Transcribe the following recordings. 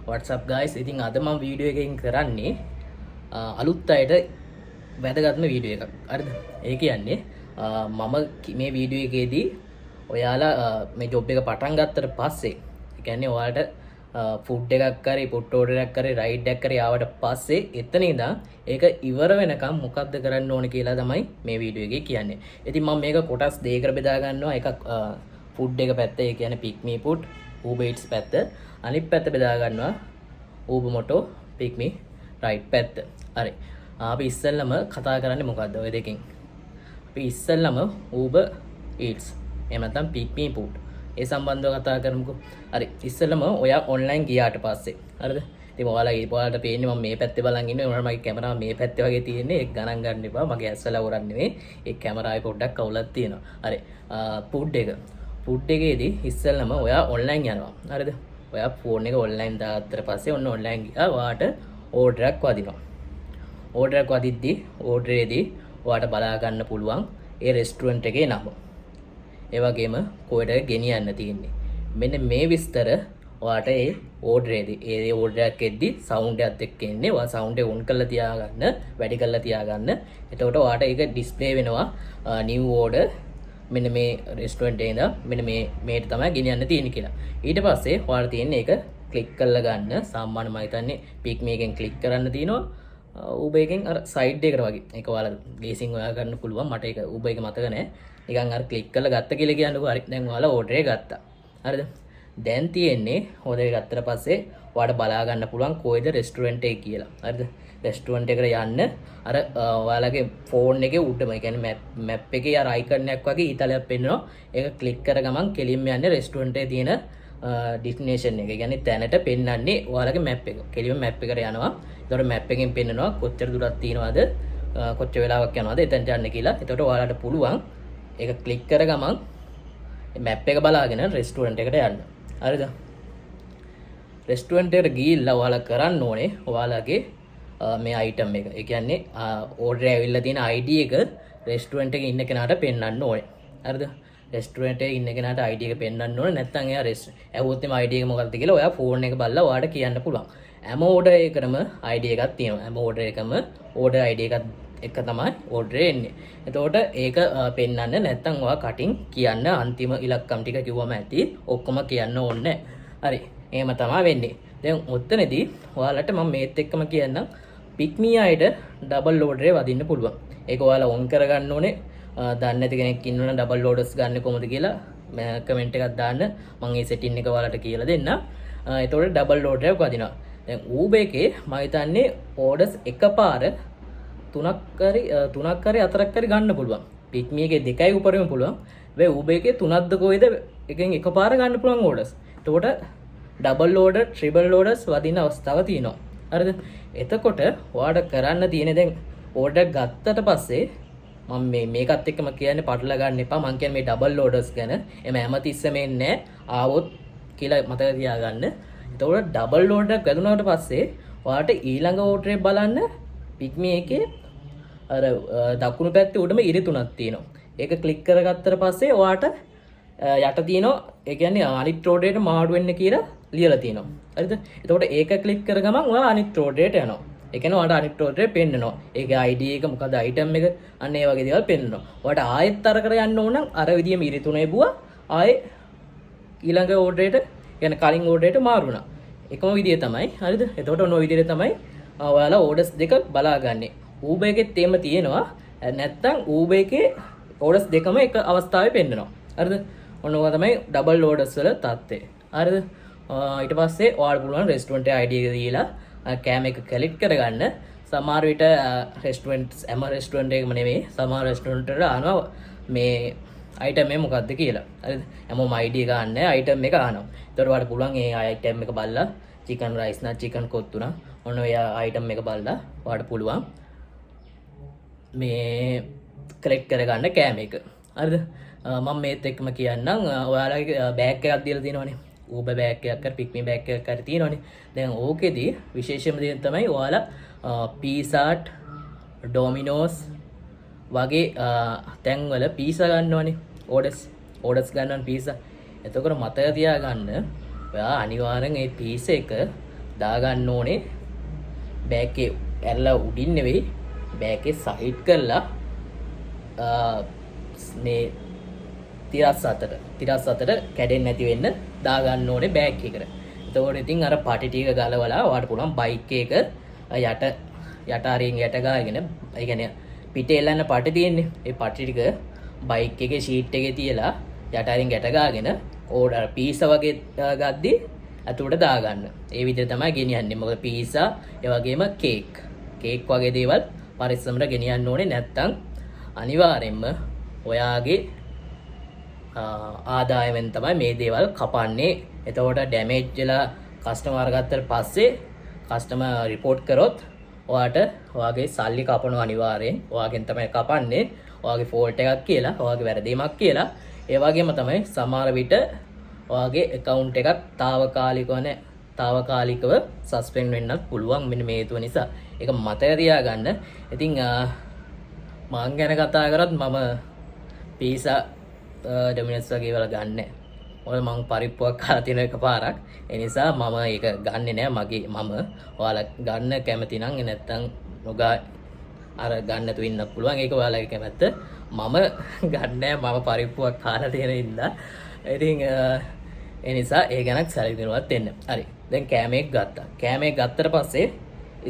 What's up guys? ඉතින් අද මම වීඩියෝ එකකින් කරන්නේ අලුත් අයට වැදගත්ම වීඩියෝ එකක්. හරිද? ඒ කියන්නේ මම මේ වීඩියෝ එකේදී ඔයාලා මේ ජොබ් එක පටන් ගත්තට පස්සේ ඒ කියන්නේ ඔයාලට ෆුඩ් එකක් කරේ, පුට් ඕඩර් එකක් කරේ, රයිඩ් එකක් කරේ ආවට පස්සේ එතන ඉඳන් ඒක ඉවර වෙනකම් මොකක්ද කරන්න ඕනේ කියලා තමයි මේ වීඩියෝ එකේ කියන්නේ. ඉතින් මම මේක කොටස් දෙකකට බෙදා ගන්නවා. එකක් ෆුඩ් එක පැත්ත, ඒ කියන්නේ pick me food, Uber Eats පැත්ත. අනිත් පැත්ත බෙදා ගන්නවා Uber Moto, pick me ride පැත්ත. හරි. අපි ඉස්සෙල්ලම කතා කරන්නේ මොකද්ද ඔය දෙකෙන්? අපි ඉස්සෙල්ලම Uber Eats එහෙම නැත්නම් pick me food ඒ සම්බන්ධව කතා කරමුකෝ. හරි. ඉස්සෙල්ලම ඔයා ඔන්ලයින් ගියාට පස්සේ. හරිද? ඉතින් ඔයාලට පේන්නේ මම මේ පැත්තේ බලන් ඉන්නේ. උනාට මගේ කැමරාව මේ පැත්තේ වගේ තියෙන්නේ. ඒක ගණන් ගන්න එපා. මගේ ඇස්සල උරන් නෙවෙයි. ඒ කැමරාවේ පොඩ්ඩක් කවුලක් තියෙනවා. හරි. ෆුඩ් එක. ෆුඩ් එකේදී ඉස්සෙල්ලම ඔයා ඔන්ලයින් යනවා. හරිද? ඔයා ෆෝන් එක ඔන්ලයින් දාගත්තට පස්සේ ඔන්න ඔන්ලයින් ගියා. ඔයාට ඕඩර් එකක් වදිනවා. ඕඩර් එකක් වදිද්දි ඕඩරේදී ඔයාට බලා ගන්න පුළුවන් ඒ රෙස්ටුරන්ට් එකේ නම. ඒ වගේම කොහෙට ගෙනියන්න තියෙන්නේ. මෙන්න මේ විස්තර ඔයාට ඒ ඕඩරේදී ඒ ඕඩර් එකක් එද්දි සවුන්ඩ් එකත් එක්ක එන්නේ. ඔයා සවුන්ඩ් එක ඔන් කරලා තියාගන්න, වැඩි කරලා තියාගන්න. එතකොට ඔයාට ඒක ඩිස්ප්ලේ වෙනවා new order මෙන්න මේ රෙස්ටුරන්ට් එකේ ඉඳන් මෙන්න මේට තමයි ගෙනියන්න තියෙන්නේ කියලා. ඊට පස්සේ ඔයාලා තියෙන්නේ ඒක ක්ලික් කරලා ගන්න. සාමාන්‍යයෙන් මම හිතන්නේ pick me එකෙන් ක්ලික් කරන්න තියෙනවා. Uber එකෙන් අර සයිඩ් එකට වගේ. ඒක ඔයාලා ගේසින් හොයා ගන්න පුළුවන්. මට ඒක Uber එක මතක නැහැ. නිකන් අර ක්ලික් කරලා ගත්ත කියලා කියන්නකෝ. හරි. දැන් ඔයාලා ඕඩර් එක ගත්තා. හරිද? දැන් තියෙන්නේ ඕඩර් එක ගත්තට පස්සේ ඔයාලට බලා ගන්න පුළුවන් කොයිද රෙස්ටුරන්ට් එක කියලා. හරිද? රෙස්ටුරන්ට් එකට යන්න අර ඔයාලගේ ෆෝන් එකේ උඩම, ඒ කියන්නේ මැප් එකේ අර අයිකන් එකක් වගේ ඊතලයක් පෙන්වනවා. ඒක ක්ලික් කර ගමන් කෙලින්ම යන්නේ රෙස්ටුරන්ට් එකේ තියෙන ඩෙස්ටිනේෂන් එක. ඒ කියන්නේ තැනට පෙන්වන්නේ ඔයාලගේ මැප් එක. කෙලින්ම මැප් එකට යනවා. ඒතකොට මැප් එකෙන් පෙන්නනවා කොච්චර දුරක් තියෙනවද, කොච්චර වෙලාවක් යනවද එතනට යන්න කියලා. එතකොට ඔයාලට පුළුවන් ඒක ක්ලික් කර ගමන් මැප් එක බලාගෙන රෙස්ටුරන්ට් එකට යන්න. හරිද? රෙස්ටුරන්ට් එකට ගිහිල්ලා ඔයාලා කරන්න ඕනේ ඔයාලගේ මේ අයිටම් එක. ඒ කියන්නේ ඕඩර් ඇවිල්ලා තියෙන ID එක රෙස්ටුරන්ට් එකේ ඉන්න කෙනාට පෙන්වන්න ඕනේ. හරිද? රෙස්ටුරන්ට් එකේ ඉන්න කෙනාට ID එක පෙන්වන්න ඕනේ. නැත්නම් එයා ඇහුවොත් එම ID එක මොකක්ද කියලා ඔයා ෆෝන් එක බලලා ඔයාට කියන්න පුළුවන්. හැම ඕඩර් එකකටම ID එකක් තියෙනවා. හැම ඕඩර් එකම ඕඩර් ID එකක් එක තමයි ඕඩර් එන්නේ. එතකොට ඒක පෙන්වන්න නැත්නම් ඔයා කටින් කියන්න අන්තිම ඉලක්කම් ටික කිව්වම ඇති. ඔක්කොම කියන්න ඕනේ. හරි. එහෙම තමයි වෙන්නේ. දැන් ඔතනදී ඔයාලට මම මේත් එක්කම කියන්නම් pick me අයට ඩබල් ඕඩර් එක වදින්න පුළුවන්. ඒක ඔයාලා ඔන් කරගන්න ඕනේ. දන්නේ නැති කෙනෙක් ඉන්නවනම් ඩබල් ඕඩර්ස් ගන්න කොහොමද කියලා කමෙන්ට් එකක් දාන්න. මම ඒ සෙටින් එක ඔයාලට කියලා දෙන්නම්. එතකොට ඩබල් ඕඩර් එකක් වදිනවා. දැන් Uber එකේ මම හිතන්නේ ඕඩර්ස් එකපාර තුනක් හරි හතරක් හරි ගන්න පුළුවන්. pick me එකේ දෙකයි උපරිම පුළුවන්. වෙයි Uber එකේ තුනක්ද කොයිද එකෙන් එකපාර ගන්න පුළුවන් ඕඩර්ස්. එතකොට ඩබල් ඕඩර්, ට්‍රිපල් ඕඩර්ස් වදින අවස්ථාවක් තියෙනවා. හරිද? එතකොට ඔයාලට කරන්න තියෙන්නේ දැන් ඕඩර් ගත්තට පස්සේ මම මේකත් එක්කම කියන්නේ පටල ගන්න එපා. මම කියන්නේ මේ ඩබල් ඕඩර්ස් ගැන. එම හැමතිස්සෙම එන්නේ ආවොත් කියලා මතක තියාගන්න. එතකොට ඩබල් ඕඩර් එකක් වැදුනාට පස්සේ ඔයාලට ඊළඟ ඕඩර් එක බලන්න pick me එකේ අර දකුණු පැත්තේ උඩම ඉරි තුනක් තියෙනවා. ඒක ක්ලික් කරගත්තට පස්සේ ඔයාට යට තියෙනවා, ඒ කියන්නේ අනිත් ඕඩරේට මාරු වෙන්න කියලා ලියලා තියෙනවා. හරිද? එතකොට ඒක ක්ලික් කර ගමන් ඔයා අනිත් ඕඩරේට යනවා. ඒ කියන්නේ ඔයාට අනිත් ඕඩරේ පෙන්නනවා. ඒකේ ID එක මොකද, අයිටම් එක, අන්න ඒ වගේ දේවල් පෙන්නනවා. ඔයාට ආයෙත් අර කර යන්න ඕන නම් අර විදියම ඉරි තුනේ බුවා ආයෙ ඊළඟ ඕඩරේට, කියන්නේ කලින් ඕඩරේට මාරු වුණා. එකම විදිය තමයි. හරිද? එතකොට ඔන්න ඔය විදිහට තමයි ඔයාලා ඕඩර්ස් දෙක බලාගන්නේ. Uber එකෙත් එහෙම තියෙනවා. නැත්තම් Uber එකේ ඕඩර්ස් දෙකම එක අවස්ථාවේ පෙන්නනවා. හරිද? ඔන්න ඔය තමයි ඩබල් ඕඩර්ස් වල තත්ත්වය. හරිද? ඊට පස්සේ ඔයාලට පුළුවන් රෙස්ටුරන්ට් එකේ ID එක දීලා කෑම එක කලෙක්ට් කරගන්න. සමහර විට රෙස්ටුරන්ට්ස් හැම රෙස්ටුරන්ට් එකකම නෙමෙයි, සමහර රෙස්ටුරන්ට් වල අහනවා මේ අයිටම් එක මොකක්ද කියලා. හරිද? හැමෝම ID එක ගන්න අයිටම් එක අහනවා. ඒතකොට ඔයාලට පුළුවන් ඒ අයිටම් එක බලලා චිකන් රයිස් නම් චිකන් කොත්තු නම් ඔන්න ඔය අයිටම් එක බලලා ඔයාලට පුළුවන් මේ කලෙක්ට් කරගන්න කෑම එක. හරිද? මම මේත් එක්කම කියන්නම් ඔයාලගේ බෑග් එකක් දීලා තියෙනවනේ. Uber බෑග් එකක් කර pick me බෑග් එකක් කර තියෙනවනේ. දැන් ඕකෙදී විශේෂම දේ තමයි ඔයාලා Pizza Hut, Domino's වගේ තැන්වල පීසා ගන්නවනේ. ඕඩර්ස් ගන්නවනේ පීසා. එතකොට මතක තියාගන්න ඔයා අනිවාර්යෙන් මේ පීසා එක දාගන්න ඕනේ බෑකේ ඇරලා උඩින් නෙවෙයි බෑකේ සයිඩ් කරලා මේ තිරස් අතට කැඩෙන්නේ නැති වෙන්න දාගන්න ඕනේ බෑග් එකට. එතකොට ඉතින් අර පටි ටික ගලවලා ඔයාලට පුළුවන් බයික් එක යට අරින් යට ගාගෙන ඒ කියන්නේ පිටේ එල්ලන්න පටි තියෙන්නේ. ඒ පටි ටික බයික් එකේ ෂීට් එකේ තියලා යට අරින් යට ගාගෙන ඕඩර් පීසා වගේ ගද්දි අතුලට දාගන්න. ඒ විදිහට තමයි ගෙනියන්නේ. මොකද පීසා ඒ වගේම කේක් වගේ දේවල් පරිස්සමට ගෙනියන්න ඕනේ. නැත්තම් අනිවාර්යෙන්ම ඔයාගේ ආදායමෙන් තමයි මේ දේවල් කපන්නේ. එතකොට ඩැමේජ් වෙලා කස්ටමර් ගත්තට පස්සේ කස්ටමර් රිපෝට් කරොත් ඔයාගේ සල්ලි කපනවා අනිවාර්යෙන්. ඔයාගෙන් තමයි කපන්නේ. ඔයාගේ ෆෝල්ට් එකක් කියලා, ඔයාගේ වැරදීමක් කියලා. ඒ වගේම තමයි සමහර විට ඔයාගේ account එකක් తాවකාලිකව සස්පෙන්ඩ් වෙන්නත් පුළුවන් මෙන්න මේ හේතුව නිසා. ඒක මතක තියාගන්න. ඉතින් මං ගැන කතා කරත් මම පීසා ඩොමිනස් වගේ වල ගන්න. ඔය මං පරිප්පුවක් කාලා තියෙන එකපාරක්. ඒ නිසා මම ඒක ගන්නෙ නෑ. මම ඔයාලා ගන්න කැමති නම් නැත්තම් නොගා අර ගන්න තු ඉන්න පුළුවන්. ඒක ඔයාලගේ කැමැත්ත. මම ගන්නෑ. මම පරිප්පුවක් කාලා තියෙන ඉඳලා. ඉතින් ඒ නිසා ඒ ගැනත් සැලකිලිමත් වෙන්න. හරි. දැන් කෑම එක ගත්තා. කෑම එක ගත්තට පස්සේ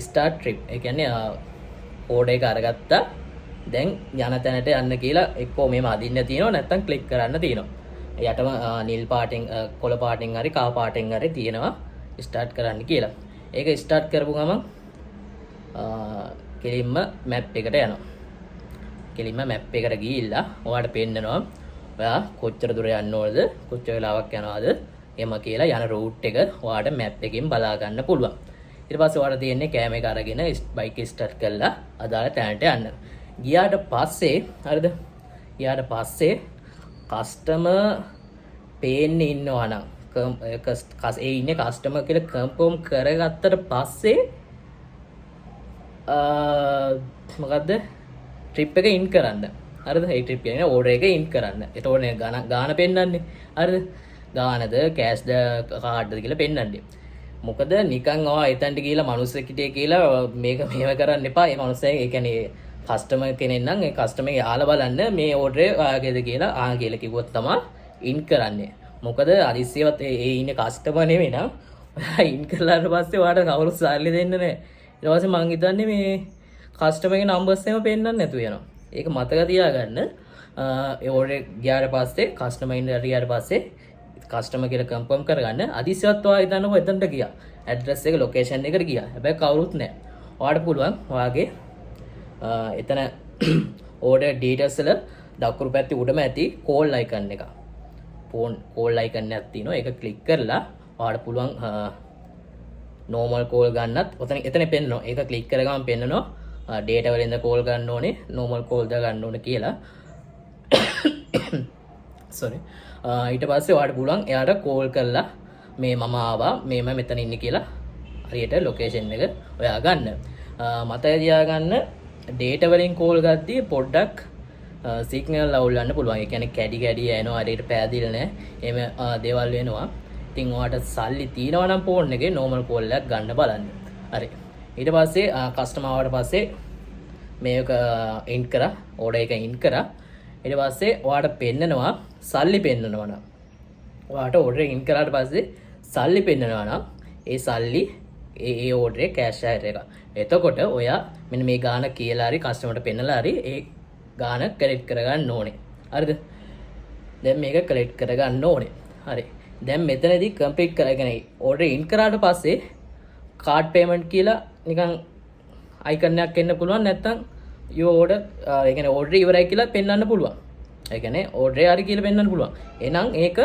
ස්ටාර්ට් ට්‍රිප්. ඒ කියන්නේ ඕඩර් එක අරගත්තා. දැන් යන තැනට යන්න කියලා එක්කෝ මේව අදින්න තියෙනවා නැත්නම් ක්ලික් කරන්න තියෙනවා. යටම නිල් පාටින් කොළ පාටින් හරි කා පාටින් හරි තියෙනවා ස්ටාර්ට් කරන්න කියලා. ඒක ස්ටාර්ට් කරපු ගමන් කෙලින්ම මැප් එකට යනවා. කෙලින්ම මැප් එකට ගිහිල්ලා ඔයාලට පෙන්නනවා ඔයා කොච්චර දුර යන්න ඕනද කොච්චර වෙලාවක් යනවාද එම කියලා යන රූට් එක ඔයාලට මැප් එකෙන් බලා ගන්න පුළුවන්. ඊට පස්සේ ඔයාලට තියෙන්නේ කෑම එක අරගෙන බයික් ස්ටාර්ට් කරලා අදාළ තැනට යන්න. ගියාට පස්සේ හරිද? ගියාට පස්සේ කස්ටමර් පේන්නේ ඉන්නවා නම් ඒ ඉන්නේ කස්ටමර් කියලා කන්ෆර්ම් කරගත්තට පස්සේ මොකද්ද ට්‍රිප් එක ඉන් කරන්න. හරිද? ඒ ට්‍රිප් එකේ ඕඩර් එක ඉන් කරන්න. එතකොට ගාන පෙන්නන්නේ. හරිද? ගානද කෑෂ්ද කාඩ්ද කියලා පෙන්නන්නේ. මොකද නිකන් ඔයා එතනට ගිහලා මනුස්සෙක් හිටියේ කියලා මේක මේව කරන්න එපා. ඒ මනුස්සයා ඒ කියන්නේ කස්ටමර් කෙනෙක් නම් ඒ කස්ටමර් යාලා බලන්න මේ ඕඩර් ඔයාගේද කියලා කියලා කිව්වොත් තමයි ඉන් කරන්නේ. මොකද අදිස්සියවත් ඒ ඉන්නේ කස්ටමර් නෙවෙයි නම් ඔයා ඉන් කරලාට පස්සේ ඔයාට කවුරුත් සල්ලි දෙන්නේ නැහැ. ඊට පස්සේ මං හිතන්නේ මේ කස්ටමර්ගේ නම්බර්ස් එහෙම පෙන්නන්න නැතුව යනවා. ඒක මතක තියාගන්න. ඒ ඕඩර් ගියාට පස්සේ කස්ටමර් ඉන්න ගියාට පස්සේ කස්ටමර් කියලා කන්ෆර්ම් කරගන්න. අදිස්සියවත් ඔයා හිතන්නකො එතනට ගියා. ඇඩ්‍රස් එක ලොකේෂන් එකට ගියා. හැබැයි කවුරුත් නැහැ. ඔයාට පුළුවන් ඔයාගේ එතන ඕඩර් ඩීටේල්ස් වල දකුණු පැත්තේ උඩම ඇති කෝල් අයිකන් එක. ෆෝන් කෝල් අයිකන් එකක් තියෙනවා. ඒක ක්ලික් කරලා ඔයාලට පුළුවන් normal call ගන්නත් එතන පෙන්නනවා. ඒක ක්ලික් කරගම පෙන්නනවා data වලින්ද call ගන්න ඕනේ normal call ද ගන්න ඕනේ කියලා. sorry. ඊට පස්සේ ඔයාලට පුළුවන් එයාට call කරලා මේ මම ආවා මේ මම මෙතන ඉන්නේ කියලා හරියට ලොකේෂන් එක ඔයා ගන්න. මතක තියාගන්න data වලින් call ගද්දී පොඩ්ඩක් සිග්නල් අවුල් වෙන්න පුළුවන්. ඒ කියන්නේ කැඩි යනවා හරියට පෑදිලා නැහැ. එහෙම දේවල් වෙනවා. ඉතින් ඔයාට සල්ලි තියෙනවා නම් ෆෝන් එකේ normal call එකක් ගන්න බලන්න. හරි. ඊට පස්සේ කස්ටමර් ආවට පස්සේ මේක ඉන් කරා ඕඩර් එක ඉන් කරා. ඊට පස්සේ ඔයාට පෙන්නනවා සල්ලි පෙන්නනවා නම් ඔයාට ඕඩර් ඉන් කරාට පස්සේ සල්ලි පෙන්නනවා නම් ඒ සල්ලි ඒ ඕඩරේ කෑෂ් අයර් එක. එතකොට ඔයා මෙන්න මේ ගාන කියලා හරි කස්ටමර්ට පෙන්නලා හරි ඒ ගාන ක්‍රෙඩිට් කරගන්න ඕනේ. හරිද? දැන් මේක ක්‍රෙඩිට් කරගන්න ඕනේ. හරි. දැන් මෙතනදී කම්ප්ලීට් කරගෙන ඕඩර් ඉන් කරාට පස්සේ කාඩ් පේමන්ට් කියලා නිකන් අයිකන් එකක් එන්න පුළුවන්. නැත්නම් යෝ ඕඩර් ඒ කියන්නේ ඕඩර් ඉවරයි කියලා පෙන්වන්න පුළුවන්. ඒ කියන්නේ ඕඩර් හරි කියලා පෙන්වන්න පුළුවන්. එහෙනම් ඒක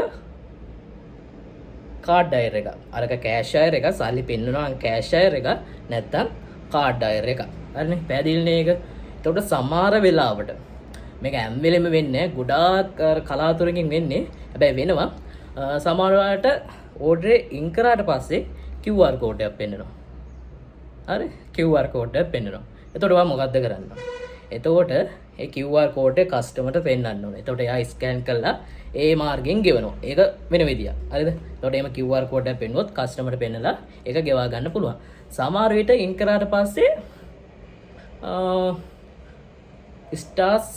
කාඩ් අයර් එක. අරක කෑෂ් අයර් එක සල්ලි පෙන්වනවා නම් කෑෂ් අයර් එක නැත්නම් කාඩ් අයර් එක. හරිනේ? පැහැදිලිනේ ඒක. එතකොට සමහර වෙලාවට මේක හැම වෙලෙම වෙන්නේ ගොඩාක් කලාතුරකින් වෙන්නේ. හැබැයි වෙනවා සමහර වෙලාවට ඕඩර් ඉන් කරාට පස්සේ QR කෝඩ් එකක් පෙන්නනවා. හරි? QR කෝඩ් එකක් පෙන්නනවා. එතකොට ඔයා මොකද්ද කරන්නේ? එතකොට ඒ QR කෝඩ් එක කස්ටමර්ට පෙන්වන්න ඕනේ. එතකොට එයා ස්කෑන් කරලා ඒ මාර්ගෙන් ගෙවනවා. ඒක වෙන විදියක්. හරිද? එතකොට එහෙම QR කෝඩ් එක පෙන්නුවොත් කස්ටමර්ට පෙන්නලා ඒක ගෙවා ගන්න පුළුවන්. සමහර විට ඉන් කරාට පස්සේ ස්ටාර්ස්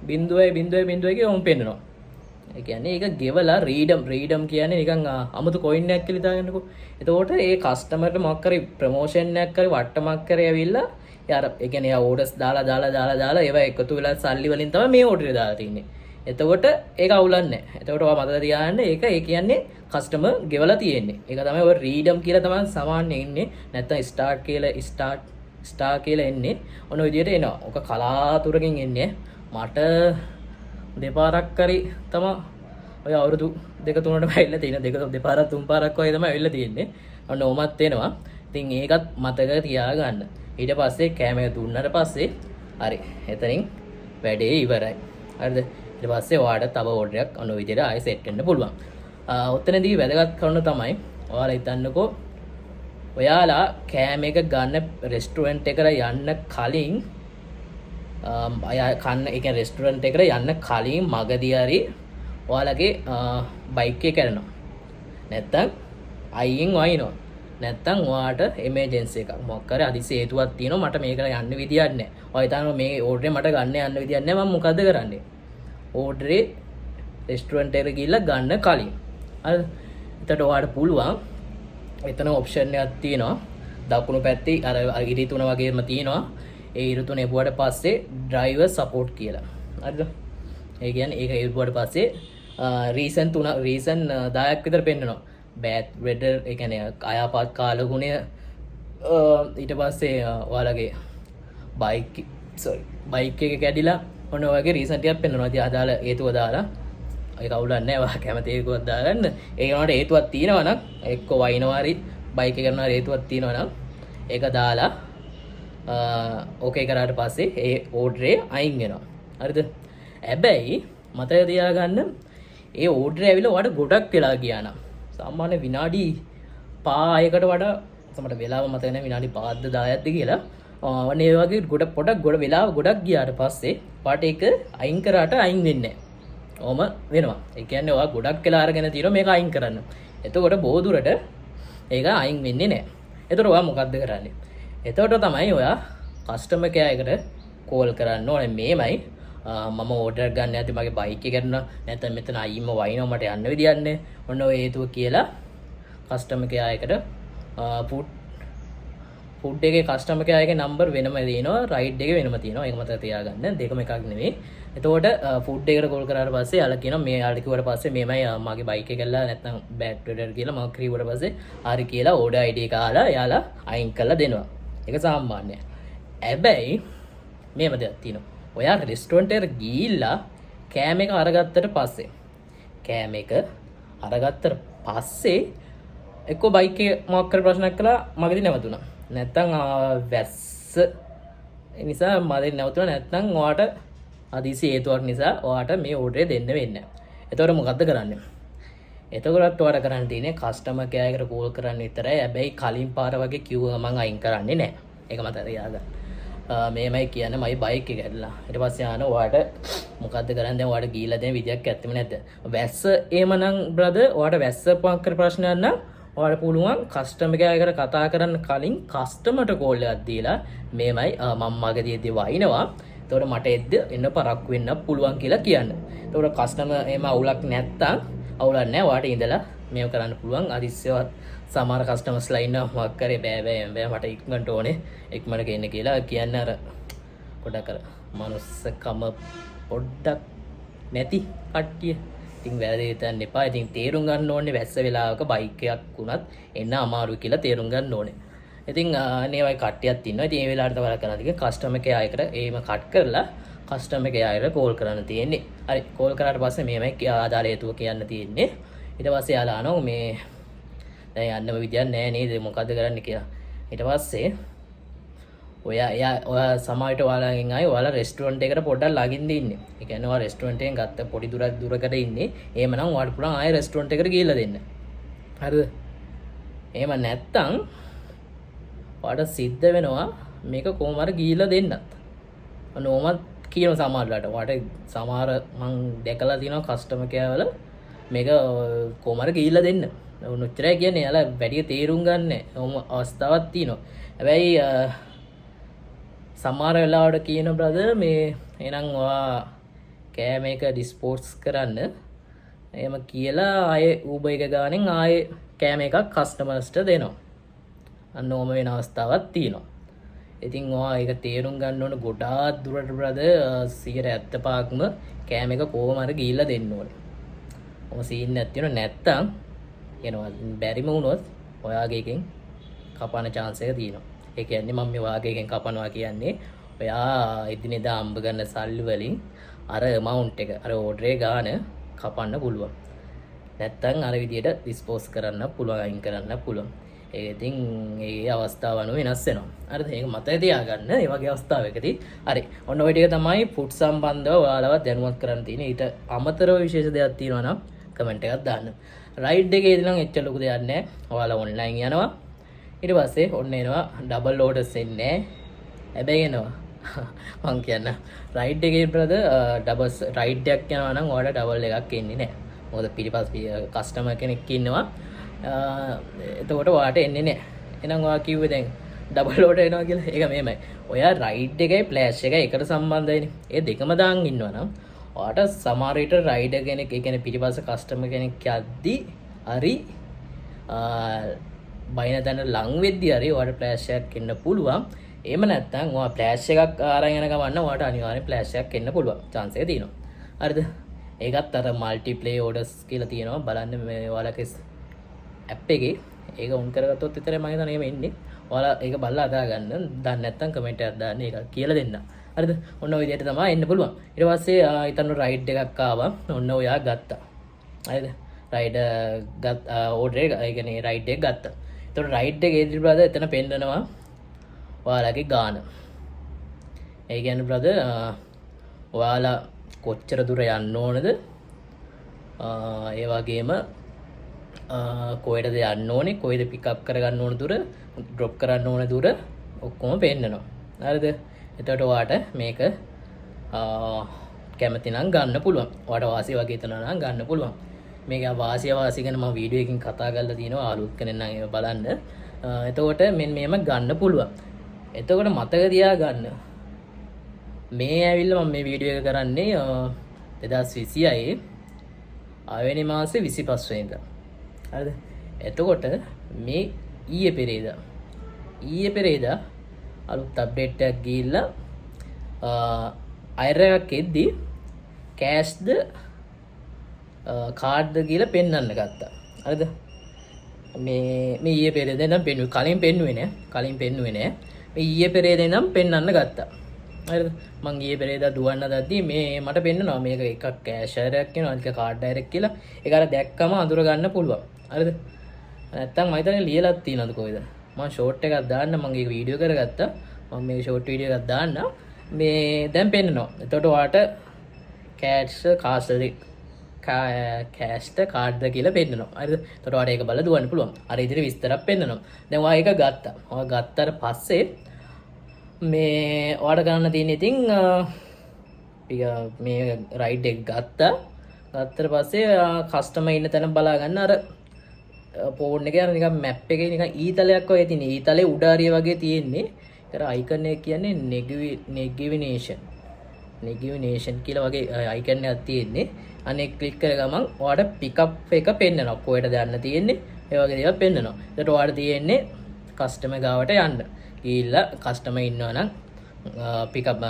0.0.0 එක ඔම් පෙන්නනවා. ඒ කියන්නේ ඒක ගෙවලා රීඩම් කියන්නේ නිකන් අමුතු කොයින් එකක් කියලා හිතාගන්නකෝ. එතකොට ඒ කස්ටමර්ට මොකක් කරේ ප්‍රොමෝෂන් එකක් කරේ වට්ටමක් කරේ ඇවිල්ලා යාර ඒ කියන්නේ යා ඕඩර්ස් දාලා ඒවා එකතු වෙලා සල්ලි වලින් තමයි මේ ඕඩර් එක දාලා තින්නේ. එතකොට ඒක අවුලක් නැහැ. එතකොට ඔයා මතක තියාගන්න ඒක ඒ කියන්නේ කස්ටමර් ගෙවලා තියෙන්නේ. ඒක තමයි ඔය රීඩම් කියලා තමයි සාමාන්‍යයෙන් ඉන්නේ. නැත්නම් ස්ටාර් කියලා එන්නේ. ඔන්න ඔය විදිහට එනවා. ඔක කලාතුරකින් එන්නේ. මට දෙපාරක් කරි තමයි ඔය අවුරුදු 2-3ට වෙයිලා තියෙන දෙපාරක් තුන් පාරක් වගේ තමයි වෙයිලා තියෙන්නේ. ඔන්න ඕමත් එනවා. ඉතින් ඒකත් මතක තියාගන්න. ඊට පස්සේ කැමරා දුන්නට පස්සේ හරි එතනින් වැඩේ ඉවරයි. හරිද? ඊට පස්සේ ඔයාලට තව ඕඩර් එකක් අනු විදිහට ආයෙ සෙට් වෙන්න පුළුවන්. ඔතනදී වැදගත් කරුණ තමයි ඔයාලා හිතන්නකෝ ඔයාලා කෑම එක ගන්න රෙස්ටුරන්ට් එකට යන්න කලින් කන්න එක රෙස්ටුරන්ට් එකට යන්න කලින් මගදී හරි ඔයාලගේ බයික් එක කරනවා. නැත්තම් අයියෙන් වයින්නවා. නැත්තම් ඔයාට එමර්ජන්සි එකක් මොකක් කරේ අදිසි හේතුවක් තියෙනවා මට මේකට යන්න විදියක් නැහැ. ඔය හිතනවා මේ ඕඩරේ මට ගන්න යන්න විදියක් නැහැ මම මොකද්ද කරන්නේ? ඕඩරේ රෙස්ටුරන්ට් එකට ගිහිල්ලා ගන්න කලින්. හරිද? එතකොට ඔයාට පුළුවන් එතන ඔප්ෂන් එකක් තියෙනවා. දකුණු පැත්තේ අර ඉරි තුන වගේම තියෙනවා. ඒ ඉරි තුන එපුවට පස්සේ ඩ්‍රයිවර් සපෝට් කියලා. හරිද? ඒ කියන්නේ ඒක එපුවට පස්සේ රීසන් 10ක් විතර පෙන්නනවා. බෑත් වෙඩර් ඒ කියන්නේ අයාපත් කාලගුණය ඊට පස්සේ ඔයාලගේ බයික් එක කැඩිලා ඔන්න ඔයගේ රීසන් ටිකක් පෙන්නනවා. ඉතින් අදාළ හේතුව දාලා ඒක අවුලක් නැහැ. ඔයා කැමති හේතුවක් දාගන්න. ඒ වුණාට හේතුවක් තියෙනවා නම් එක්ක වයින්නවා හරි බයික් එක කරනවා හේතුවක් තියෙනවා නම් ඒක දාලා ඕකේ කරාට පස්සේ ඒ ඕඩරේ අයින් වෙනවා. හරිද? හැබැයි මතක තියාගන්න ඒ ඕඩරේ ඇවිල්ලා ඔයාලට ගොඩක් වෙලා ගියා නම් සාමාන්‍ය විනාඩි 5කට වඩා මට වෙලාව මතක නැහැ විනාඩි 5ද 10ක්ද කියලා. අනේ ඒ වගේ ගොඩ වෙලාව ගොඩක් ගියාට පස්සේ පාට එක අයින් කරාට අයින් වෙන්නේ නැහැ. ඔහම වෙනවා. ඒ කියන්නේ ඔයා ගොඩක් වෙලා අරගෙන තියෙනවා මේක අයින් කරන්න. එතකොට බොහෝ දුරට ඒක අයින් වෙන්නේ නැහැ. එතකොට ඔයා මොකද්ද කරන්නේ? එතකොට තමයි ඔයා කස්ටමර් කෙයාර් එකට කෝල් කරන්න ඕනේ මේමයි මම ඕඩර් ගන්න ඇති මගේ බයික් එක ගන්න නැත්නම් මෙතන අයිම වයින්ව මට යන්න විදියක් නැහැ. ඔන්න ඔය හේතුව කියලා කස්ටමර් කෙයාර් එකට ෆුඩ් එකේ කස්ටමර් කෙයාර් එකේ නම්බර් වෙනම තියෙනවා රයිඩ් එක වෙනම තියෙනවා. ඒක මතක තියාගන්න. දෙකම එකක් නෙවෙයි. එතකොට ෆුඩ් එකට කෝල් කරාට පස්සේ යාලා කියනවා මේ යාලට කිව්වට පස්සේ මේමයි මගේ බයික් එක ගල්ලා නැත්නම් බෑඩ් වෙඩර් කියලා මම කිව්වට පස්සේ හරි කියලා ඕඩර් ID එක ආලා යාලා අයින් කරලා දෙනවා. ඒක සාමාන්‍යයි. හැබැයි මේව දෙයක් තියෙනවා. ඔයා රෙස්ටුරන්ට් එකට ගිහිල්ලා කෑම එක අරගත්තට පස්සේ එක්ක බයික් එක මොකක් කර ප්‍රශ්නයක් කළා මගදී නැවතුණා. නැත්තම් වැස්ස නිසා මදින් නැවතුණා. නැත්තම් ඔයාට අදිසි හේතුවක් නිසා ඔයාට මේ ඕඩරේ දෙන්න වෙන්නේ නැහැ. එතකොට මොකද්ද කරන්නේ? එතකොටත් ඔයාට කරන්න තියෙන්නේ කස්ටමර් කෙයාර් එකට කෝල් කරන්න විතරයි. හැබැයි කලින් පාර වගේ කිව්ව ගමන් අයින් කරන්නේ නැහැ. ඒක මතක තියාගන්න. මේමයි කියන්නේ මයි බයික් එක ඇදලා. ඊට පස්සේ ආන ඔයාට මොකද්ද කරන්නේ? දැන් ඔයාට ගිහිල්ලා දෙන විදියක් ඇත්තෙම නැද්ද? වැස්ස එහෙමනම් බ්‍රදර් ඔයාට වැස්ස පංකර ප්‍රශ්නයක් නම් ඔයාට පුළුවන් කස්ටමර් කෙයාර් එකට කතා කරන්න කලින් කස්ටමර්ට කෝල් එකක් දීලා මේමයි මම මගදීදී වයින්නවා. එතකොට මට එද්ද එන්න පරක්කු වෙන්න පුළුවන් කියලා කියන්න. එතකොට කස්ටමර් එහෙම අවුලක් නැත්තම් අවුලක් නැහැ. ඔයාට ඉඳලා මේව කරන්න පුළුවන්. අදිස්සයවත් සමහර කස්ටමර්ස්ලා ඉන්නවා මොකක් කරේ බෑ මට ඉක්මනට ඕනේ ඉක්මනට ගෙන්න කියලා කියන්න අර පොඩක් අර මනුස්සකම පොඩ්ඩක් නැති කට්ටිය. ඉතින් වැරදි හිතන්න එපා. ඉතින් තේරුම් ගන්න ඕනේ වැස්ස වෙලාවක බයික් එකක් වුණත් එන්න අමාරුයි කියලා තේරුම් ගන්න ඕනේ. ඉතින් අනේ වයි කට්ටියක් ඉන්නවා. ඉතින් මේ වෙලාවට තමයි කරන්න තියෙන්නේ කස්ටමර් කෙයාර් එකට එහෙම කට් කරලා කස්ටමර් කෙයාර් එකට කෝල් කරන්න තියෙන්නේ. හරි කෝල් කරාට පස්සේ මේමයි ආදාළ හේතුව කියන්න තියෙන්නේ. ඊට පස්සේ යාලා අහනවා මේ දැන් යන්නම විදියක් නැහැ නේද මොකද්ද කරන්න කියලා. ඊට පස්සේ ඔයා සමායට ඔයාලගෙන් ආයේ ඔයාලා රෙස්ටුරන්ට් එකට පොඩ්ඩක් ළඟින්ද ඉන්නේ. ඒ කියන්නේ ඔයා රෙස්ටුරන්ට් එකෙන් ගත්ත පොඩි දුරකට ඉන්නේ. එහෙමනම් ඔයාලට පුළුවන් ආයේ රෙස්ටුරන්ට් එකට ගිහිල්ලා දෙන්න. හරිද? එහෙම නැත්තම් ඔයාලට සිද්ධ වෙනවා මේක කොහොම හරි ගිහිල්ලා දෙන්නත්. ඔනෝමත් කියන සමහරලාට වට සමහර මං දැකලා තියෙනවා කස්ටමර් කෙයාර් වල මේක කොහමර ගිහිල්ලා දෙන්න නොච්චරයි කියන්නේ යාලා වැඩි තේරුම් ගන්න ඕම අවස්ථාවක් තියෙනවා හැබැයි සමහර වෙලාවට කියන බ්‍රදර් මේ එහෙනම් ඔයා කෑම එක ඩිස්පෝස් කරන්න එහෙම කියලා ආයේ Uber එක ගානෙන් ආයේ කෑම එකක් කස්ටමර්ස්ට දෙනවා අන්න ඕම වෙන අවස්ථාවක් තියෙනවා ඉතින් ඔයා ඒක තේරුම් ගන්න ඕන ගොඩාක් දුරට බ්‍රදර් 75%ක්ම කෑම එක කොහොම හරි ගිහිල්ලා දෙන්න ඕනේ. ඔම සීන් එකක් තියෙනවා නැත්තම් කියනවා බැරිම වුණොත් ඔයාගේ එකෙන් කපන chance එක තියෙනවා. ඒ කියන්නේ මම මේ වාගේ එකෙන් කපනවා කියන්නේ ඔයා එදිනෙදා අම්බ ගන්න සල්ලි වලින් අර amount එක අර order එක ගාන කපන්න පුළුවන්. නැත්තම් අර විදියට dispose කරන්න පුළුවන් අයින් කරන්න පුළුවන්. ඒක ඉතින් ඒ අවස්ථාව අනුව වෙනස් වෙනවා. හරිද? ඒක මතක තියාගන්න. මේ වගේ අවස්ථාවකදී හරි. ඔන්න ඔය ටික තමයි ෆුඩ් සම්බන්ධව ඔයාලව දැනුවත් කරන්න තියෙන. ඊට අමතරව විශේෂ දෙයක් තියෙනවා නම් කමෙන්ට් එකක් දාන්න. රයිඩ් එකේදී නම් එච්චර ලොකු දෙයක් නැහැ. ඔයාලා ඔන්ලයින් යනවා. ඊට පස්සේ ඔන්න එනවා ඩබල් ඕඩර්ස් එන්නේ. හැබැයි එනවා. මං කියන්න රයිඩ් එකේ බ්‍රදර් ඩබල් රයිඩ් එකක් යනවා නම් ඔයාලට ඩබල් එකක් එන්නේ නැහැ. මොකද පිටිපස්ස කස්ටමර් කෙනෙක් ඉන්නවා. එතකොට වාට එන්නේ නෑ එහෙනම් ඔයා කිව්වේ දැන් ඩබල් ඕඩර් එනවා කියලා ඒක මෙහෙමයි ඔයා රයිඩ් එකයි ෆ්ලෑෂ් එකයි එකට සම්බන්ධයිනේ ඒ දෙකම දාන් ඉන්නවා නම් ඔයාට සමහර විට රයිඩර් කෙනෙක් ඒ කියන්නේ පිටිපස්ස කස්ටමර් කෙනෙක් යද්දි හරි බයින තැන ලං වෙද්දි හරි ඔයාට ෆ්ලෑෂ් එකක් එන්න පුළුවන් එහෙම නැත්නම් ඔයා ෆ්ලෑෂ් එකක් අරන් යන ගමන් ඔයාට අනිවාර්යෙන් ෆ්ලෑෂ් එකක් එන්න පුළුවන් chance එක තියෙනවා හරිද ඒකත් අර මල්ටිප්ලේ ඕඩර්ස් කියලා තියෙනවා බලන්න මේ ඔයාලගේ ඇප් එකේ ඒක උන් කරගත්තොත් විතරයි මම හිතන්නේ එහෙම එන්නේ. ඔයාලා ඒක බලලා අදා ගන්න. දන්නේ නැත්නම් කමෙන්ට් එකක් දාන්න ඒක කියලා දෙන්න. හරිද? ඔන්න ඔය විදිහට තමයි එන්න පුළුවන්. ඊට පස්සේ හිතන්න රයිඩ් එකක් ආවා. ඔන්න ඔයා ගත්තා. හරිද? රයිඩ් ඕඩර් එක ඒ කියන්නේ රයිඩ් එක ගත්තා. ඒතකොට රයිඩ් එකේදී බ්‍රදර් එතන පෙන්නනවා ඔයාලගේ ගාන. ඒ කියන්නේ බ්‍රදර් ඔයාලා කොච්චර දුර යන්න ඕනද? ඒ වගේම කොහෙටද යන්න ඕනේ කොහෙද පිකප් කරගන්න ඕන දුර ඩ්‍රොප් කරන්න ඕන දුර ඔක්කොම පෙන්නනවා හරිද එතකොට ඔයාට මේක කැමති නම් ගන්න පුළුවන් ඔයාට වාසිය වගේ හිතනවා නම් ගන්න පුළුවන් මේක වාසිය ගැන මම වීඩියෝ එකකින් කතා කරලා තියෙනවා අලුත් කෙනෙක් නම් ඒක බලන්න එතකොට මෙන්න මේම ගන්න පුළුවන් එතකොට මතක තියාගන්න මේ ඇවිල්ලා මම මේ වීඩියෝ එක කරන්නේ 2026 ආවෙනි මාසේ 25 වෙනිදා හරිද එතකොට මේ ඊයේ පෙරේදා අලුත් අප්ඩේට් එකක් ගිහිල්ලා අයර් එකක් එද්දි කෑෂ්ද කාඩ්ද කියලා පෙන්වන්න ගත්තා හරිද මේ ඊයේ පෙරේදා ඉඳන් පෙන්නුවේ කලින් පෙන්නුවේ නෑ මේ ඊයේ පෙරේදා ඉඳන් පෙන්වන්න ගත්තා හරිද මං ඊයේ පෙරේදා දුවන්න දද්දි මේ මට පෙන්නනවා මේක එකක් කෑෂ් අයරයක් කියනවා අනික කාඩ් අයරයක් කියලා ඒක අර දැක්කම අඳුර ගන්න පුළුවන් හරිද නැත්තම් මම හිතන්නේ ලියලත් තියෙනවද කොයිද මම ෂෝට් එකක් දාන්න මම ඒක වීඩියෝ කරගත්තා මම මේ ෂෝට් වීඩියෝ එකක් දාන්න මේ දැන් පෙන්නනවා එතකොට ඔයාට කෑෂ්ට කාඩ්ද කියලා පෙන්නනවා හරිද එතකොට ඔයාට ඒක බලලා දුවන්න පුළුවන් අර ඉදිරි විස්තරයක් පෙන්නනවා දැන් ඔයා ඒක ගත්තා ඔයා ගත්තාට පස්සේ මේ ඔයාට ගන්න තියෙන ඉතින් මේ රයිඩ් එක ගත්තට පස්සේ කස්ටමර් ඉන්න තැන බලා ගන්න අර ෆෝන් එකේ අර නිකන් මැප් එකේ නිකන් ඊතලයක් වගේ තියෙන. ඊතලේ උඩ හරිය වගේ තියෙන්නේ. ඒතර අයිකන් එක කියන්නේ නෙගිවිනේෂන් කියලා වගේ අයිකන් එකක් තියෙන්නේ. අනේ ක්ලික් කර ගමන් ඔයාලට පිකප් එක පෙන්නනවා. කොහෙටද යන්න තියෙන්නේ? ඒ වගේ දේවල් පෙන්නනවා. ඒතර ඔයාලට තියෙන්නේ කස්ටමර් ගාවට යන්න. ගිහිල්ලා කස්ටමර් ඉන්නවා නම් පිකප්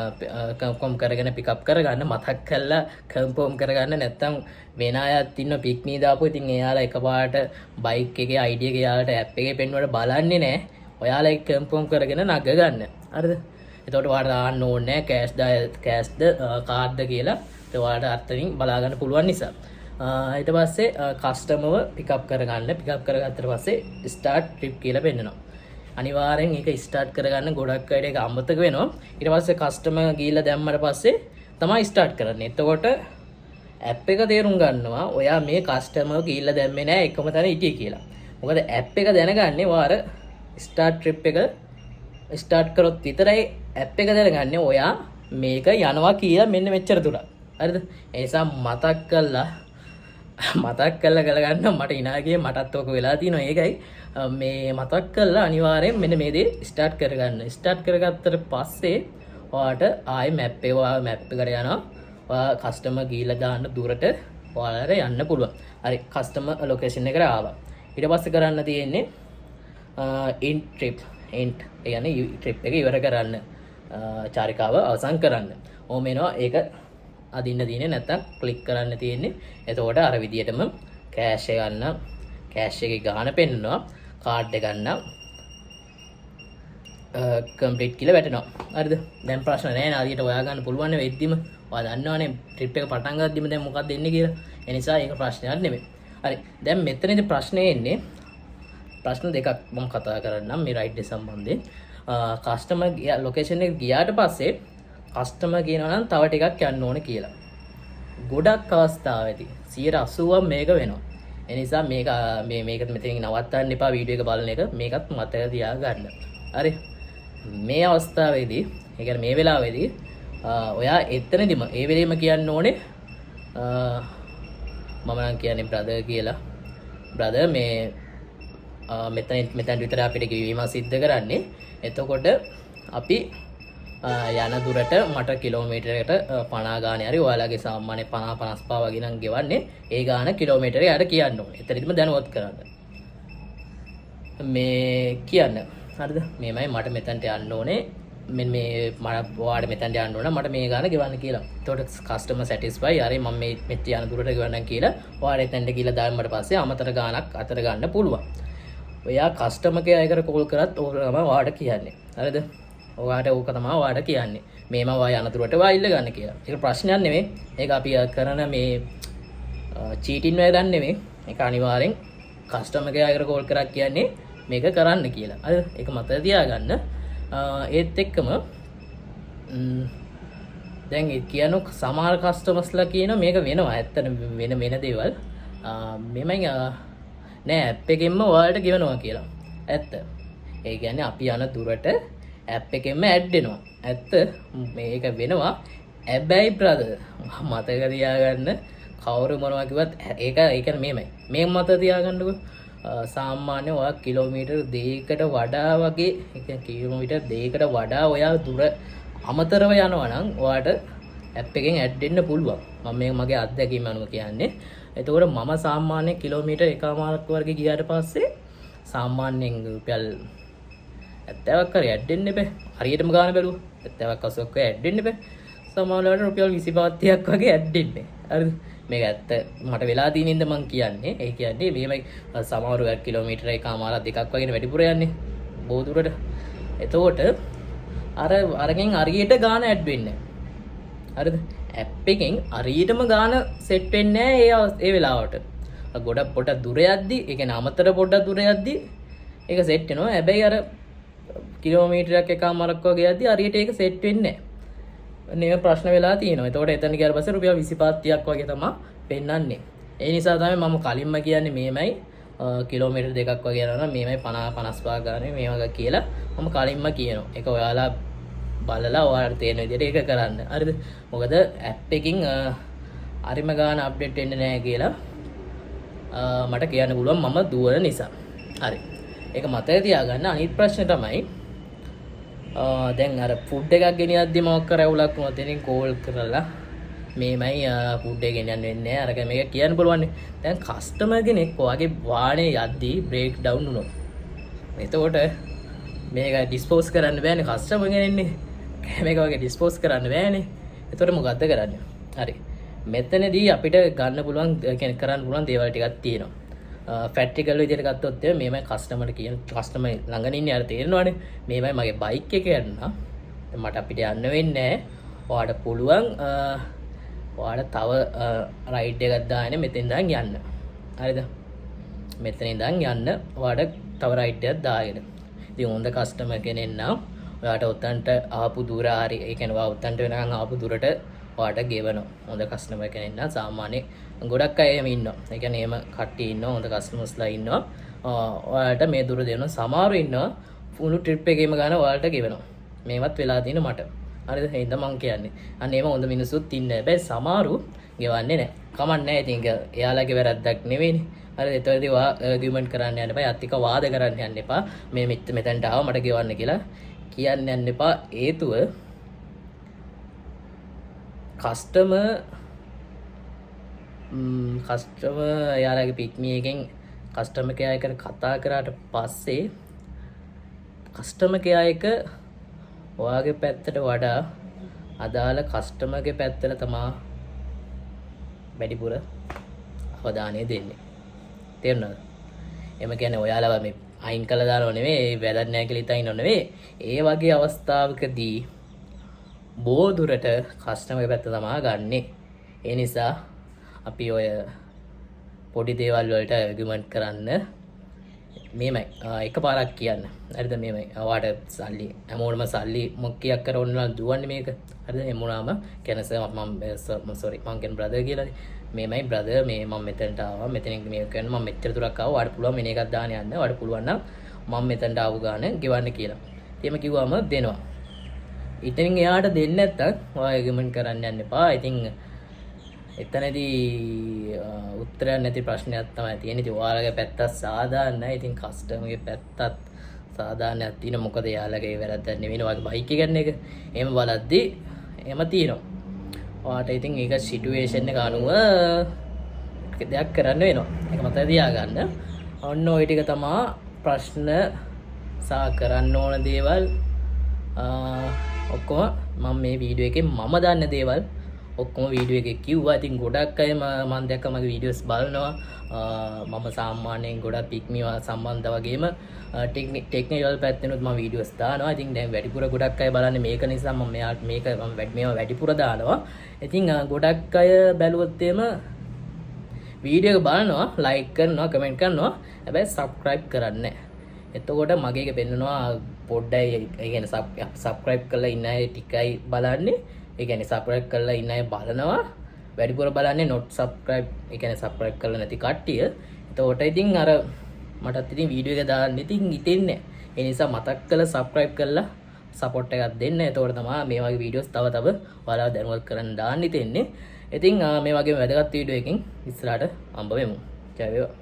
කන්ෆර්ම් කරගෙන පිකප් කරගන්න මතක් කරලා කන්ෆර්ම් කරගන්න නැත්නම් වෙන අයත් ඉන්න පික්නී දාපුවා ඉතින් එයාලා එකපාරට බයික් එකේ ID එක එයාලට ඇප් එකේ පෙන්වන්න බලන්නේ නැහැ ඔයාලා ඒක කන්ෆර්ම් කරගෙන නග ගන්න හරිද එතකොට ඔයාලට දාන්න ඕනේ නැහැ කෑෂ්ද කාඩ්ද කියලා ඒ ඔයාලට අර්ථයෙන් බලා ගන්න පුළුවන් නිසා ඊට පස්සේ කස්ටමර්ව පිකප් කරගත්තට පස්සේ ස්ටාර්ට් ට්‍රිප් කියලා පෙන්නනවා අනිවාර්යෙන් ඒක ස්ටාර්ට් කරගන්න ගොඩක් අයට ඒක අමතක වෙනවා ඊට පස්සේ කස්ටමර් ගිහිල්ලා දැම්මට පස්සේ තමයි ස්ටාර්ට් කරන්නේ එතකොට ඇප් එක තේරුම් ගන්නවා ඔයා මේ කස්ටමර් ගිහිල්ලා දැම්මේ නැහැ එකම තැන හිටියේ කියලා මොකද ඇප් එක දැනගන්නේ ඔයාර ස්ටාර්ට් ට්‍රිප් එක ස්ටාර්ට් කරොත් විතරයි ඇප් එක දැනගන්නේ ඔයා මේක යනවා කියලා මෙන්න මෙච්චර දුරක්. හරිද? ඒ නිසා මතක් කරලා ගලගන්න මට ඉනාගේ මටත් ඕක වෙලා තියෙනවා. ඒකයි මේ මතක් කරලා අනිවාර්යෙන් මෙන්න මේ දේ ස්ටාර්ට් කරගන්න. ස්ටාර්ට් කරගත්තට පස්සේ ඔයාට ආයේ මැප් එකට යනවා. ඔයා කස්ටමර් ගිහිල්ලා දාන්න දුරට ඔයාලට යන්න පුළුවන්. හරි කස්ටමර් ලොකේෂන් එකට ආවා. ඊට පස්සේ කරන්න තියෙන්නේ end trip end කියන්නේ trip එක ඉවර කරන්න. චාරිකාව අවසන් කරන්න. ඕම එනවා ඒක අදින්න තියෙන්නේ නැත්තම් ක්ලික් කරන්න තියෙන්නේ. එතකොට අර විදියටම කෑෂ් එක ගන්න කෑෂ් එකේ ගාණ පෙන්නනවා. කාඩ් එක ගන්න කම්ප්ලීට් කියලා වැටෙනවා. හරිද? දැන් ප්‍රශ්න නැහැ නේ. හරියට හොයා ගන්න පුළුවන් නේ වෙද්දිම. ඔයා දන්නවනේ ට්‍රිප් එක පටන් ගද්දිම දැන් මොකක්ද එන්නේ කියලා. ඒ නිසා ඒක ප්‍රශ්නයක් නෙමෙයි. හරි. දැන් මෙතනදී ප්‍රශ්නේ එන්නේ ප්‍රශ්න දෙකක් මම කතා කරන්නම් මේ රයිඩ් එක සම්බන්ධයෙන්. කස්ටමර් ලොකේෂන් එක ගියාට පස්සේ කස්ටමර් කියනවා නම් තව ටිකක් යන්න ඕනේ කියලා. ගොඩක් අවස්ථාවේදී 80% මේක වෙනවා. ඒ නිසා මේක මෙතනින් නවත්තන්න එපා වීඩියෝ එක බලන එක. මේකත් මතක තියාගන්න. හරි. මේ අවස්ථාවේදී ඒ කියන්නේ මේ වෙලාවේදී ඔයා එතනදිම ඒ වෙලෙම කියන්න ඕනේ මම නම් කියන්නේ බ්‍රදර් කියලා. බ්‍රදර් මේ මෙතන විතර අපිට ගෙවීම සිද්ධ කරන්නේ. එතකොට අපි යන දුරට මට කිලෝමීටරයකට 50 ගානේ හරි ඔයාලගේ සාමාන්‍ය 50 55 වගේ නම් ගෙවන්නේ. ඒ ගාන කිලෝමීටරේ යට කියන්න ඕනේ. එතනදිම දැනුවත් කරන්න. මේ කියන්න. හරිද? මේමයි මට මෙතනට යන්න ඕනේ. මේ මට ඔයාලට මෙතනට යන්න ඕන මට මේ ගාන ගෙවන්න කියලා. එතකොට කස්ටමර් සැටිස්ෆයි. හරි මම මේ මෙච්ච යන දුරට ගෙවන්නම් කියලා. ඔයාලට එතනට ගිහලා දාන්නට පස්සේ අමතර ගානක් අතර ගන්න පුළුවන්. ඔයා කස්ටමර් කෙයා එකට කෝල් කරත් ඕක තමයි ඔයාලට කියන්නේ. හරිද? ඔයාට ඕක තමයි ඔයාලට කියන්නේ. මේම ඔයා යන දුරට ඔයා ඉල්ල ගන්න කියලා. ඒක ප්‍රශ්නයක් නෙමෙයි. ඒක අපි කරන මේ චීටින් වේදන් නෙමෙයි. ඒක අනිවාර්යෙන් කස්ටමර් කෙයා එකට කෝල් කරක් කියන්නේ මේක කරන්න කියලා. හරිද? ඒක මතක තියාගන්න. ඒත් එක්කම දැන් කියන සමහර කස්ටමර්ස්ලා කියනවා මේක වෙනවා. ඇත්තට වෙන දේවල්. මෙමය නෑ ඇප් එකෙන්ම ඔයාලට ගෙවනවා කියලා. ඇත්ත. ඒ කියන්නේ අපි යන දුරට ඇප් එකෙන්ම ඇඩ් වෙනවා. ඇත්ත මේක වෙනවා. හැබැයි බ්‍රදර් මතක තියාගන්න කවුරු මොනවා කිව්වත් ඒක කියන්නේ මේමයි. මේ මතක තියාගන්නකො. සාමාන්‍ය ඔයා කිලෝමීටර් 2කට වඩා වගේ ඒ කියන්නේ කිලෝමීටර් 2කට වඩා ඔයා දුර අමතරව යනවා නම් ඔයාට ඇප් එකෙන් ඇඩ් වෙන්න පුළුවන්. මම මේක මගේ අත්දැකීම අනුව කියන්නේ. එතකොට මම සාමාන්‍ය කිලෝමීටර් 1.5ක් වර්ගය ගියාට පස්සේ සාමාන්‍යයෙන් රුපියල් 70ක් හරි ඇඩ් වෙන්න බෑ. හරියටම ගාන බැලුවා 70ක් 80ක් ඇඩ් වෙන්න බෑ. සමහරවිට රුපියල් 25 30ක් වගේ ඇඩ් වෙන්නේ. හරිද? මේක ඇත්ත මට වෙලා තියෙන ඉඳ මං කියන්නේ. ඒ කියන්නේ මේමයි සමහරව කිලෝමීටර 1.5 2ක් වගේ වැඩිපුර යන්නේ බොහෝ දුරට. එතකොට අරගෙන් හරියට ගාන ඇඩ් වෙන්නේ නැහැ. හරිද? ඇප් එකෙන් හරියටම ගාන සෙට් වෙන්නේ නැහැ ඒ වෙලාවට. ගොඩක් පොඩක් දුර යද්දි, ඒ කියන්නේ අමතර පොඩක් දුර යද්දි ඒක සෙට් වෙනවා. හැබැයි අර කිලෝමීටරයක් 1.5ක් වගේ යද්දි හරියට ඒක සෙට් වෙන්නේ නැහැ. නේ ප්‍රශ්න වෙලා තියෙනවා. එතකොට එතන ගියාට පස්සේ රුපියල් 25 30ක් වගේ තමයි පෙන්නන්නේ. ඒ නිසා තමයි මම කලින්ම කියන්නේ මේමයි කිලෝමීටර් 2ක් වගේ යනවා නම් මේමයි 50 55 ගානේ මේ වගේ කියලා මම කලින්ම කියනවා. ඒක ඔයාලා බලලා ඔයාලට තේරෙන විදිහට ඒක කරන්න. හරිද? මොකද ඇප් එකකින් අරිම ගාන අප්ඩේට් වෙන්නේ නැහැ කියලා මට කියන්න පුළුවන් මම දුවන නිසා. හරි. ඒක මතක තියාගන්න. අනිත් ප්‍රශ්නේ තමයි දැන් අර ෆුඩ් එකක් ගෙනියද්දි මොකක් කරවුලක් වුණොත් එනින් කෝල් කරලා මේමයි ෆුඩ් එක ගෙනියන්න වෙන්නේ නැහැ. අරක මේක කියන්න පුළුවන්. දැන් කස්ටමර් කෙනෙක් ඔයාගේ වාහනේ යද්දි බ්‍රේක් ඩවුන් වුණොත් එතකොට මේක ඩිස්පෝස් කරන්න බෑනේ කස්ටමර් කෙනෙන්නේ. මේක වගේ ඩිස්පෝස් කරන්න බෑනේ. එතකොට මොකද්ද කරන්නේ? හරි. මෙතනදී අපිට ගන්න පුළුවන් කියන්නේ කරන්න පුළුවන් දේවල් ටිකක් තියෙනවා. ෆැක්ටිකල් විදිහට ගත්තොත් මේමයි කස්ටමර්ට කියන කස්ටමර් ළඟන ඉන්නේ අර තේරෙනවනේ. මේමයි මගේ බයික් එක යන්න. මට අපිට යන්න වෙන්නේ නැහැ. ඔයාලට පුළුවන් ඔයාලට තව රයිඩ් එකක් දාන්න මෙතෙන් ඉඳන් යන්න. හරිද? මෙතන ඉඳන් යන්න ඔයාලට තව රයිඩ් එකක් දාගෙන. ඉතින් හොඳ කස්ටමර් කෙනෙක් නම් ඔයාලට උතන්ට ආපු දුර හරි ඒ කියන්නේ ඔයා උතන්ට වෙනකන් ආපු දුරට ඔයාලට ගෙවනවා. හොඳ කස්ටමර් කෙනෙක් නම් සාමාන්‍ය ගොඩක් අය එහෙම ඉන්නවා. ඒ කියන්නේ එහෙම කට්ටිය ඉන්නවා. හොඳ කස්ටමර්ස්ලා ඉන්නවා. ඔයාලට මේ දුර දෙනවා. සමහරව ඉන්නවා ෆුල් ට්‍රිප් එකේම ගන්න ඔයාලට ගෙවනවා. මේවත් වෙලා තියෙන මට. හරිද? ඒ හින්දා මං කියන්නේ. අන්න ඒව හොඳ මිනිස්සුත් ඉන්න. හැබැයි සමහරු ගෙවන්නේ නැහැ. කමක් නැහැ. ඉතින් එයාලගේ වැරද්දක් නෙවෙයිනේ. හරිද? ඒතරදී ආගියුමන්ට් කරන්න යන්න එපා. යත් එක වාද කරන්න යන්න එපා. මේ මෙතනට ආව මට ගෙවන්න කියලා කියන්න යන්න එපා. හේතුව කස්ටමර් එයාලගේ පික්මි එකෙන් කස්ටමර් කෙයා එකට කතා කරාට පස්සේ කස්ටමර් කෙයා එක ඔයාගේ පැත්තට වඩා අදාළ කස්ටමර්ගේ පැත්තට තමා වැඩිපුර අවධානය දෙන්නේ. තේරුණාද? එම කියන්නේ ඔයාලව මේ අයින් කළා දානව නෙවෙයි, වැරද්ද නැහැ කියලා හිතා ඉන්නව නෙවෙයි. ඒ වගේ අවස්ථාවකදී බොහෝ දුරට කස්ටමර්ගේ පැත්ත තමා ගන්නෙ. ඒ නිසා අපි ඔය පොඩි දේවල් වලට ආගියුමන්ට් කරන්න මේමයි එකපාරක් කියන්න. හරිද? මේමයි ඔයාට සල්ලි හැමෝටම සල්ලි මොකක්යක් කර ඕනලා දුවන්නේ මේක. හරිද? එමුණාම කියන සර් මම සෝරි මං කියන බ්‍රදර් කියලා. මේමයි බ්‍රදර් මේ මම මෙතනට ආවා. මෙතනින් මේ කියන්නේ මම මෙච්චර දුරක් ආවා. ඔයාට පුළුවන් මෙන්න එකක් දාන්න යන්න. ඔයාට පුළුවන් නම් මම මෙතනට ආපු ගාන ගෙවන්න කියලා. එහෙම කිව්වම දෙනවා. ඉතින් එයාට දෙන්නේ නැත්තම් ඔයා ආගියුමන්ට් කරන්න යන්න එපා. ඉතින් එතනදී උත්තරයක් නැති ප්‍රශ්නයක් තමයි තියෙන්නේ. ඉතින් ඔයාලගේ පැත්තත් සාධාරණයි. ඉතින් කස්ටමර්ගේ පැත්තත් සාධාරණයක් තියෙනවා. මොකද එයාලගේ වැරද්දක් නෙවෙයි ඔයාගේ බයික් එක ගන්න එක. එහෙම බලද්දී එහෙම තියෙනවා. ඔයාට ඉතින් ඒක සිටුේෂන් එක අනුව දෙයක් කරන්න වෙනවා. ඒක මතක තියාගන්න. ඔන්න ඔය ටික තමයි ප්‍රශ්න සා කරන්න ඕන දේවල්. ඔක්කොම මම මේ වීඩියෝ එකේ මම දන්න දේවල් ඔක්කොම වීඩියෝ එකේ කිව්වා. ඉතින් ගොඩක් අය මම දැක්ක මගේ වීඩියෝස් බලනවා. මම සාමාන්‍යයෙන් ගොඩක් පික්මිව සම්බන්ධ වගේම ටෙක්නිකල් පැත්තෙනුත් මම වීඩියෝස් දානවා. ඉතින් දැන් වැඩිපුර ගොඩක් අය බලන්නේ මේක නිසා මම මේවා වැඩිපුර දානවා. ඉතින් ගොඩක් අය බැලුවොත් එම වීඩියෝ එක බලනවා, ලයික් කරනවා, කමෙන්ට් කරනවා. හැබැයි සබ්ස්ක්‍රයිබ් කරන්නේ නැහැ. එතකොට මගේ එක පෙන්නනවා පොඩ්ඩයි ඒ කියන්නේ සබ්ස්ක්‍රයිබ් කරලා ඉන්න අය ටිකයි බලන්නේ. ඒ කියන්නේ සබ්ස්ක්‍රයිබ් කරලා ඉන්න අය බලනවා. වැඩිපුර බලන්නේ not subscribe ඒ කියන්නේ සබ්ස්ක්‍රයිබ් කරලා නැති කට්ටිය. එතකොට ඉතින් අර මටත් ඉතින් වීඩියෝ එක දාන්න ඉතින් හිතෙන්නේ. ඒ නිසා මතක් කරලා සබ්ස්ක්‍රයිබ් කරලා සපෝට් එකක් දෙන්න. එතකොට තමයි මේ වගේ වීඩියෝස් තව ඔයාලව දැනුවත් කරන්න දාන්න හිතෙන්නේ. ඉතින් මේ වගේ වැදගත් වීඩියෝ එකකින් ඉස්සරහට හම්බ වෙමු. ජය වේවා.